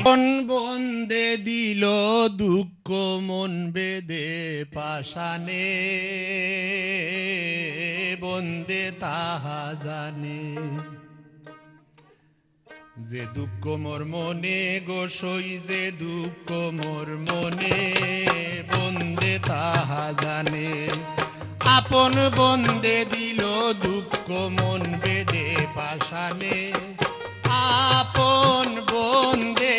মন বন্দে দিল দুঃখ মন বেদে পাশানে বন্দে তাহা জানে যে দুঃখ মোর মনে গোসই যে দুঃখ মোর মনে বন্দে তাহা জানে আপন বন্দে দিল দুঃখ মন বেদে পাশানে আপন বন্দে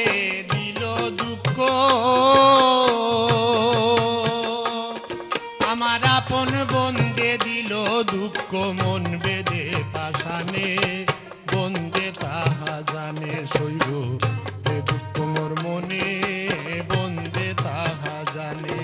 দিল দুঃখ আমার আপন বন্দে দিল দুঃখ মন বেদে পাশানে বন্দে তাহা জানে সইল যে দুঃখ মোর মনে বন্দে তাহা জানে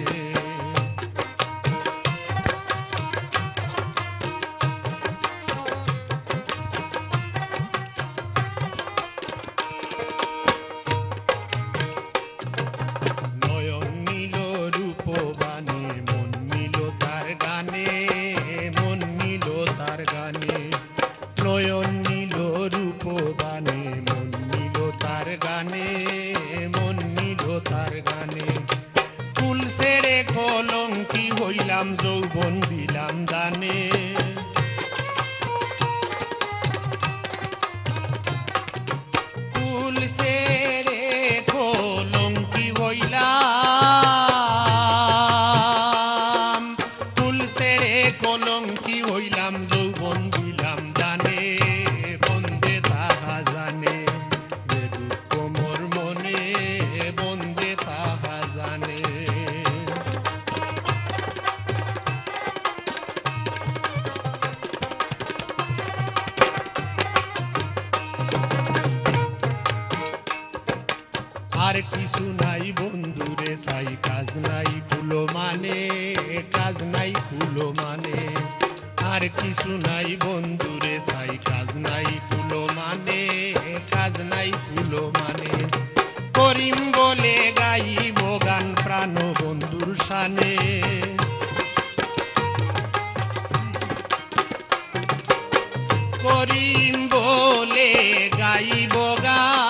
কলঙ্কি হইলাম যৌবন দিলাম দানে ফুল সেরে কলঙ্কি হইলাম ফুল সেরে কলঙ্কি হইলাম যৌবন দিলাম দানে বন্দে তাহা জানে যে দুঃখ মোর মনে বন্দে তাহা জানে আর কিছু নাই বন্ধুরে চাই কাজ নাই কুলো মানে কাজ নাই কুলো মানে আর কিছু নাই বন্ধুরে চাই কাজ নাই কুলো মানে কাজ নাই কুলো মানে করিম বলে গাইব গান প্রাণ বন্ধুর শানে করিম বলে গাইব গান